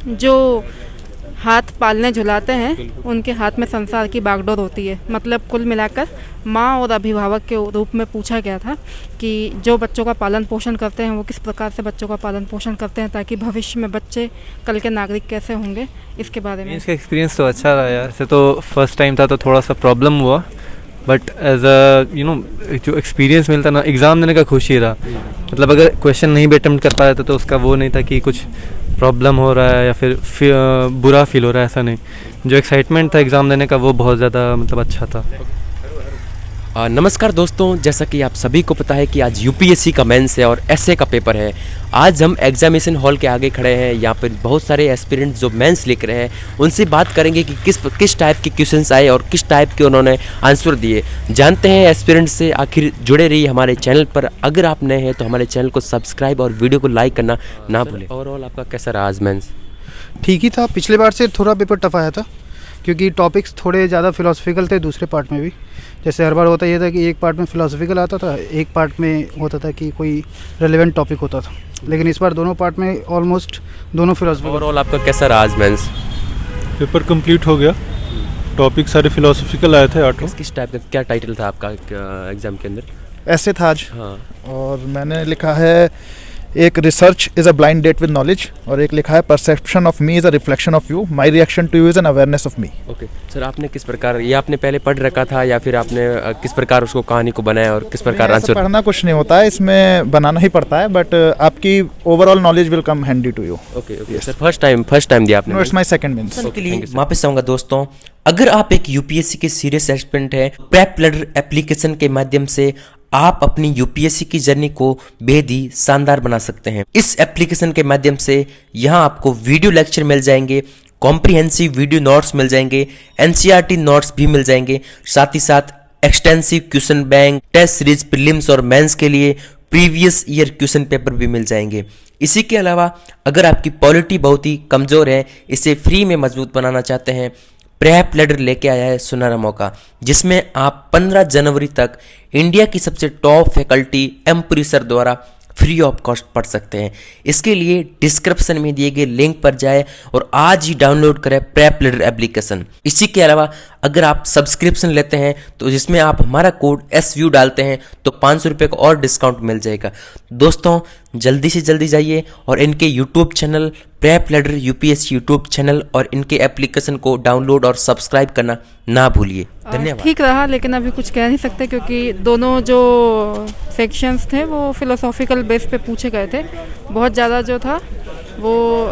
जो हाथ पालने झुलाते हैं उनके हाथ में संसार की बागडोर होती है। मतलब कुल मिलाकर माँ और अभिभावक के रूप में पूछा गया था कि जो बच्चों का पालन पोषण करते हैं वो किस प्रकार से बच्चों का पालन पोषण करते हैं ताकि भविष्य में बच्चे कल के नागरिक कैसे होंगे, इसके बारे में। इसका एक्सपीरियंस तो अच्छा रहा यार। ऐसे तो फर्स्ट टाइम था तो थोड़ा सा प्रॉब्लम हुआ, बट एज अ जो एक्सपीरियंस मिलता ना एग्ज़ाम देने का खुशी रहा। मतलब अगर क्वेश्चन नहीं भी अटेम्प्ट कर पाया तो उसका वो नहीं था कि कुछ प्रॉब्लम हो रहा है या फिर बुरा फील हो रहा है, ऐसा नहीं। जो एक्साइटमेंट था एग्ज़ाम देने का वो बहुत ज़्यादा मतलब अच्छा था। नमस्कार दोस्तों, जैसा कि आप सभी को पता है कि आज यूपीएससी का मेंस है और एसए का पेपर है। आज हम एग्जामिनेशन हॉल के आगे खड़े हैं। यहाँ पर बहुत सारे एस्पिरेंट्स जो मेंस लिख रहे हैं उनसे बात करेंगे कि किस टाइप के क्वेश्चंस आए और किस टाइप के उन्होंने आंसर दिए। जानते हैं एस्पिरेंट्स से। आखिर जुड़े रहिए हमारे चैनल पर। अगर आप नए हैं तो हमारे चैनल को सब्सक्राइब और वीडियो को लाइक करना ना भूलें। ओवरऑल आपका कैसा रहा आज मेंस? ठीक ही था, पिछले बार से थोड़ा पेपर टफ आया था क्योंकि टॉपिक्स थोड़े ज़्यादा फिलोसफिकल थे। दूसरे पार्ट में भी जैसे हर बार होता ये था कि एक पार्ट में फिलोसफिकल आता था, एक पार्ट में होता था कि कोई रेलेवेंट टॉपिक होता था, लेकिन इस बार दोनों पार्ट में ऑलमोस्ट दोनों फिलोसफिकल। ओवरऑल आपका कैसा रहा आज मेंस? पेपर कंप्लीट हो गया, टॉपिक सारे फिलोसफिकल आए थे। किस टाइप का क्या टाइटल था आपका एग्जाम के अंदर? ऐसे था आज। हाँ। और मैंने लिखा है एक research is a blind date with knowledge, और एक लिखा है perception of me is a reflection of you, my reaction to you is an awareness of me. Okay sir, आपने किस प्रकार ये आपने पहले पढ़ रखा था या फिर आपने किस प्रकार उसको कहानी को बनाया और किस प्रकार आंसर? पढ़ना कुछ नहीं होता है, इसमें बनाना ही पड़ता है, बट आपकी overall knowledge will come handy to you. Okay sir, first time दिया आपने? No, it's my second means. के लिए वापस आऊंगा दोस्तों। अगर आप एक यूपीएससी के सीरियस एस्पिरेंट है, प्रेप लैडर एप्लीकेशन के माध्यम से आप अपनी यूपीएससी की जर्नी को बेहद ही शानदार बना सकते हैं। इस एप्लीकेशन के माध्यम से यहाँ आपको वीडियो लेक्चर मिल जाएंगे, कॉम्प्रिहेंसिव वीडियो नोट्स मिल जाएंगे, एनसीईआरटी नोट्स भी मिल जाएंगे, साथ ही साथ extensive question bank, test series prelims और मेंस के लिए प्रीवियस ईयर क्वेश्चन पेपर भी मिल जाएंगे। इसी के अलावा अगर आपकी पॉलिटी बहुत ही कमज़ोर है, इसे फ्री में मजबूत बनाना चाहते हैं, प्रेप लैडर लेके आया है सुनहरा मौका, जिसमें आप 15 जनवरी तक इंडिया की सबसे टॉप फैकल्टी एम्प्री सर द्वारा फ्री ऑफ कॉस्ट पढ़ सकते हैं। इसके लिए डिस्क्रिप्शन में दिए गए लिंक पर जाए और आज ही डाउनलोड करें प्रेप लैडर एप्लीकेशन। इसी के अलावा अगर आप सब्सक्रिप्शन लेते हैं तो जिसमें आप हमारा कोड SView डालते हैं तो 500 रुपये का और डिस्काउंट मिल जाएगा। दोस्तों जल्दी से जल्दी जाइए और इनके YouTube channel prep ladder UPSC YouTube channel और इनके एप्लीकेशन को डाउनलोड और सब्सक्राइब करना ना भूलिए। धन्यवाद। ठीक रहा, लेकिन अभी कुछ कह नहीं सकते क्योंकि दोनों जो सेक्शंस थे वो फिलोसॉफिकल बेस पे पूछे गए थे। बहुत ज़्यादा जो था वो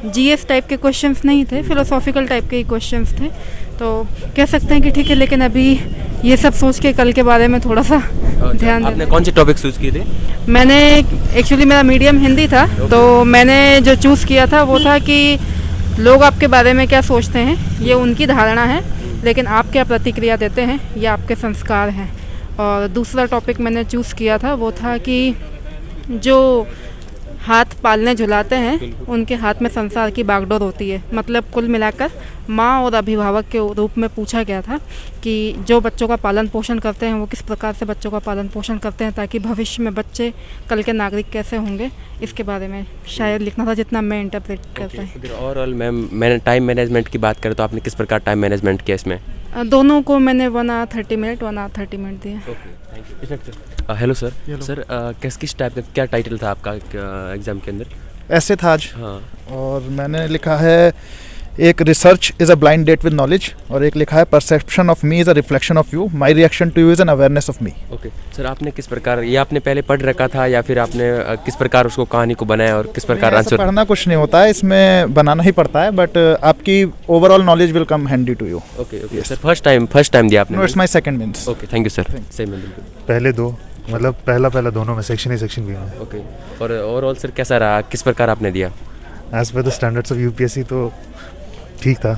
जीएस टाइप के क्वेश्चंस नहीं थे, फिलोसॉफिकल टाइप के ही क्वेश्चंस थे। तो कह सकते हैं कि ठीक है, लेकिन अभी ये सब सोच के कल के बारे में थोड़ा सा ध्यान। आपने कौन से टॉपिक चूज किए थे? मैंने एक्चुअली मेरा मीडियम हिंदी था, तो मैंने जो चूज़ किया था वो था कि लोग आपके बारे में क्या सोचते हैं, ये उनकी धारणा है, लेकिन आप क्या प्रतिक्रिया देते हैं ये आपके संस्कार हैं। और दूसरा टॉपिक मैंने चूज़ किया था वो था कि जो हाथ पालने झुलाते हैं उनके हाथ में संसार की बागडोर होती है। मतलब कुल मिलाकर माँ और अभिभावक के रूप में पूछा गया था कि जो बच्चों का पालन पोषण करते हैं वो किस प्रकार से बच्चों का पालन पोषण करते हैं ताकि भविष्य में बच्चे कल के नागरिक कैसे होंगे, इसके बारे में शायद लिखना था, जितना मैं इंटरप्रेट करता है। ओवरऑल मैंने टाइम मैनेजमेंट की बात करें तो आपने किस प्रकार टाइम मैनेजमेंट किया इसमें? दोनों को मैंने 1 आवर 30 मिनट 1 आवर 30 मिनट दिया। Hello sir. सर किस टाइप का क्या टाइटल था आपका एग्जाम के अंदर? ऐसे था आज। हाँ। और मैंने लिखा है एक research is a blind date with knowledge, और एक लिखा है perception of me is a reflection of you, my reaction to you is an awareness of me. Okay sir, आपने किस प्रकार ये आपने पहले पढ़ रखा था या फिर आपने किस प्रकार उसको कहानी को बनाया और किस प्रकार आंसर? पढ़ना कुछ नहीं होता है, इसमें बनाना ही पड़ता है, बट आपकी overall knowledge will come handy to you. Okay sir, first time दिया आपने? No, it's my second means. Okay, thank you sir. सही में बिल्कुल। पहले दो मतलब पहला दोनों में सेक्शन भी है। ओके, और ओवरऑल सर कैसा रहा, किस प्रकार आपने दिया? As per the standards of UPSC तो ठीक था।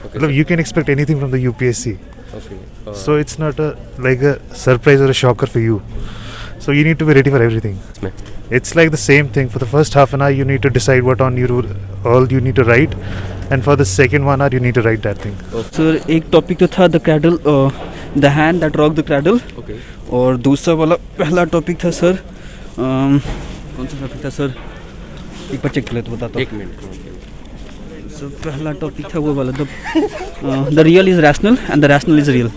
मतलब you can expect anything from the UPSC, so it's not like a surprise और a shocker for you, so you need to be ready for everything. It's like the same thing. For the first half an hour, you need to decide what on all you need to write, and for the second 1 hour, you need to write that thing. Sir एक topic तो था the cradle, the hand that rock the cradle, और दूसरा वाला पहला topic था sir कौन सा टॉपिक था सर, एक बार चेक कर ले तो बताता हूँ। 1 मिनट। जो पहला टॉपिक था वो वाला the real is rational and the rational is real,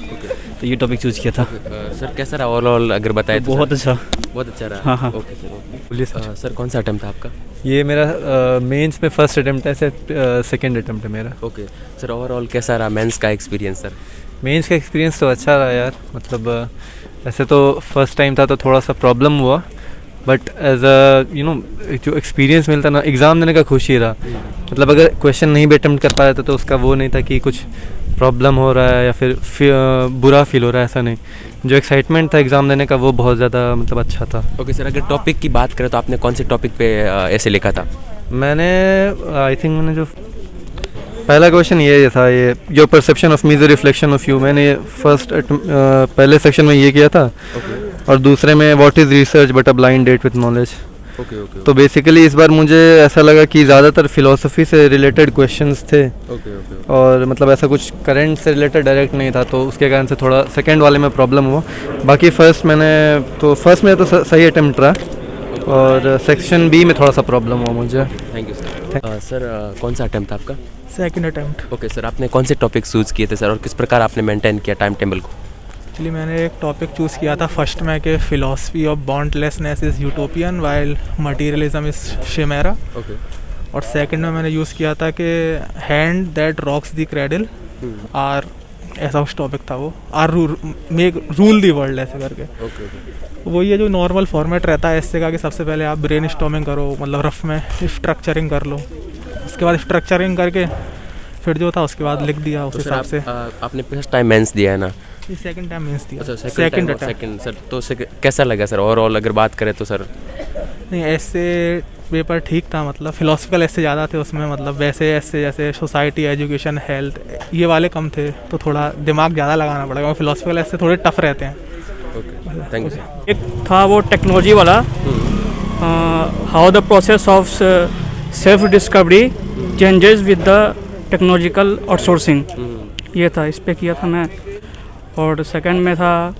तो ये टॉपिक चूज़ किया था। सर कैसा रहा ओवरऑल अगर बताएं तो? बहुत अच्छा। बहुत अच्छा रहा। हाँ, हाँ। Okay sir, okay. बोलिए सर। सर कौन सा अटेम्प्ट था आपका? ये मेरा मेंस में फर्स्ट अटेम्प्ट है सर, सेकंड अटेम्प्ट है मेरा। ओके सर, ओवरऑल कैसा रहा मेंस का एक्सपीरियंस सर? मेंस का एक्सपीरियंस तो अच्छा रहा यार, मतलब ऐसे तो फर्स्ट टाइम था तो थोड़ा सा प्रॉब्लम हुआ, बट एज जो एक्सपीरियंस मिलता ना एग्ज़ाम देने का खुशी रहा। मतलब अगर क्वेश्चन नहीं भी अटेम्प्ट कर पाया तो उसका वो नहीं था कि कुछ प्रॉब्लम हो रहा है या फिर बुरा फील हो रहा है, ऐसा नहीं। जो एक्साइटमेंट था एग्ज़ाम देने का वो बहुत ज़्यादा मतलब अच्छा था। ओके सर, अगर टॉपिक की बात करें तो आपने कौन से टॉपिक पे ऐसे लिखा था? मैंने आई थिंक मैंने जो पहला क्वेश्चन ये था, ये your perception of me is a reflection of you, मैंने फर्स्ट पहले सेक्शन में ये किया था। और दूसरे में what is research but a blind date with knowledge. Okay तो बेसिकली इस बार मुझे ऐसा लगा कि ज़्यादातर फिलोसफी से रिलेटेड क्वेश्चंस थे, और मतलब ऐसा कुछ करंट से रिलेटेड डायरेक्ट नहीं था, तो उसके कारण से थोड़ा सेकंड वाले में प्रॉब्लम हुआ। बाकी फर्स्ट में तो सही अटेम्प्ट रहा, और सेक्शन बी में थोड़ा सा प्रॉब्लम हुआ मुझे। Thank you sir. सर कौन सा अटेम्प्ट था आपका? Second attempt. ओके सर, आपने कौन से टॉपिक चूज़ किए थे सर, और किस प्रकार आपने मेंटेन किया टाइम टेबल को? एक्चुअली मैंने एक टॉपिक चूज़ किया था फर्स्ट में कि philosophy of boundlessness is utopian while materialism is chimera. Okay. और सेकंड में मैंने यूज़ किया था कि hand that rocks the cradle are, ऐसा उस टॉपिक था वो, are make rule the world ऐसे करके। ओके। वो ये जो नॉर्मल फॉर्मेट रहता है इससे का कि सबसे पहले आप ब्रेन स्टॉर्मिंग करो, मतलब रफ में स्ट्रक्चरिंग कर लो, उसके बाद स्ट्रक्चरिंग करके फिर जो था उसके बाद लिख दिया उस हिसाब से। आपने फर्स्ट टाइम मेंस दिया है ना? सेकंड टाइम मीन्स दिया। अच्छा, सेकंड सेकंड सर, तो कैसा लगा सर ओवरऑल अगर बात करें तो सर? नहीं, ऐसे पेपर ठीक था, मतलब फिलोसफिकल ऐसे ज़्यादा थे उसमें, मतलब वैसे ऐसे जैसे सोसाइटी, एजुकेशन, हेल्थ ये वाले कम थे, तो थोड़ा दिमाग ज़्यादा लगाना पड़ेगा। फिलोसफिकल ऐसे थोड़े टफ रहते हैं। Okay, thank you sir. एक था वो टेक्नोलॉजी वाला, how the process of self discovery changes with the technological outsourcing, ये था, इस पे किया था मैं। और सेकंड में था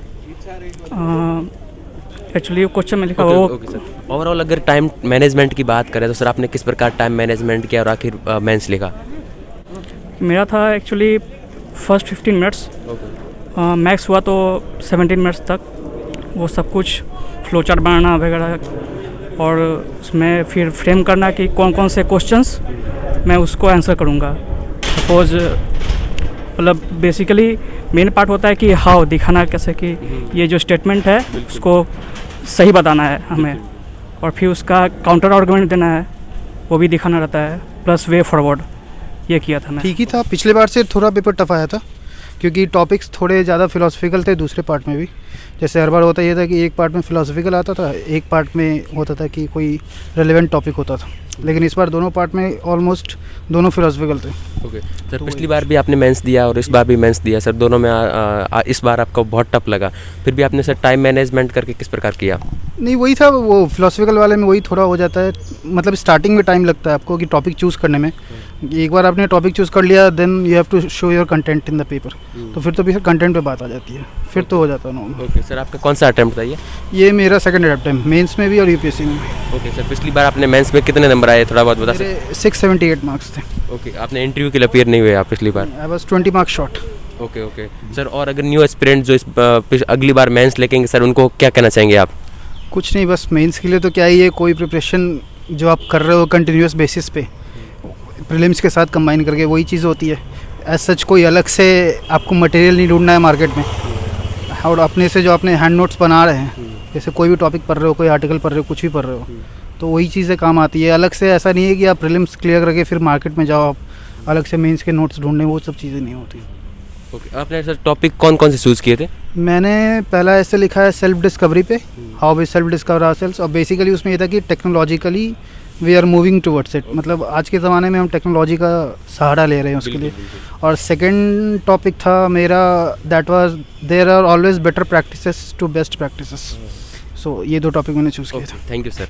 एक्चुअली क्वेश्चन में लिखा वो। ओके सर, ओवरऑल अगर टाइम मैनेजमेंट की बात करें तो सर आपने किस प्रकार टाइम मैनेजमेंट किया और आखिर मेंस लिखा? मेरा था एक्चुअली फर्स्ट 15 मिनट्स, मैक्स हुआ तो 17 मिनट्स तक, वो सब कुछ फ्लो चार्ट बनाना वगैरह, और उसमें फिर फ्रेम करना कि कौन कौन से क्वेश्चंस मैं उसको आंसर करूँगा। सपोज मतलब बेसिकली मेन पार्ट होता है कि हाउ दिखाना कैसे, कि ये जो स्टेटमेंट है उसको सही बताना है हमें, और फिर उसका काउंटर आर्गुमेंट देना है, वो भी दिखाना रहता है, प्लस वे फॉरवर्ड, ये किया था मैं। ठीक ही था, पिछले बार से थोड़ा पेपर टफ आया था क्योंकि टॉपिक्स थोड़े ज़्यादा फिलोसफिकल थे दूसरे पार्ट में भी। जैसे हर बार होता ये था कि एक पार्ट में फिलोसफिकल आता था, एक पार्ट में होता था कि कोई रेलेवेंट टॉपिक होता था, लेकिन इस बार दोनों पार्ट में ऑलमोस्ट दोनों फिलोसफिकल थे। ओके सर, पिछली बार भी आपने मेंस दिया और इस बार भी मेंस दिया सर, दोनों में इस बार आपको बहुत टफ लगा, फिर भी आपने सर टाइम मैनेजमेंट करके किस प्रकार किया? नहीं, वही था, वो फिलोसफिकल वाले में वही थोड़ा हो जाता है, मतलब स्टार्टिंग में टाइम लगता है आपको कि टॉपिक चूज़ करने में। एक बार आपने टॉपिक चूज़ कर लिया, then you have to show your content in the paper, तो फिर तो भी कंटेंट पे बात आ जाती है, फिर तो हो जाता है नॉर्मल। ओके सर, आपका कौन सा अटेम्प्ट था ये? मेरा सेकंड अटेम्प्ट है, मेंस में भी और यूपीएससी में भी। ओके सर, पिछली बार आपने मेंस में कितने नंबर आए, थोड़ा बहुत बता सकते? मेरे 678 मार्क्स थे। ओके, आपने इंटरव्यू के लिए अपीयर नहीं हुए आप पिछली बार? I was 20 marks short. Okay okay sir, और अगर न्यू एस्पिरेंट जो इस अगली बार मेंस लेंगे सर, उनको क्या कहना चाहेंगे आप? कुछ नहीं, बस मेंस के लिए तो क्या ही है, कोई प्रिपरेशन जो आप कर रहे हो कंटिन्यूस बेसिस पे प्रीलिम्स के साथ कंबाइन करके, वही चीज़ होती है। एज सच कोई अलग से आपको मटेरियल नहीं ढूंढना है मार्केट में, और अपने से जो अपने हैंड नोट्स बना रहे हैं, जैसे कोई भी टॉपिक पढ़ रहे हो, कोई आर्टिकल पढ़ रहे हो, कुछ भी पढ़ रहे हो, तो वही चीज़ें काम आती है। अलग से ऐसा नहीं है कि आप प्रीलिम्स क्लियर करके फिर मार्केट में जाओ, आप अलग से मेंस के नोट्स ढूंढने, वो सब चीज़ें नहीं होती। ओके, आपने सर टॉपिक कौन कौन से चूज़ किए थे? मैंने पहला ऐसे लिखा है सेल्फ डिस्कवरी पे, how we self discover ourselves, और बेसिकली उसमें ये था कि technologically we are moving towards it, मतलब आज के ज़माने में हम टेक्नोलॉजी का सहारा ले रहे हैं उसके लिए। और सेकंड टॉपिक था मेरा, that was there are always better practices to best practices. So ये दो टॉपिक मैंने चूज़ किए थे। Thank you sir.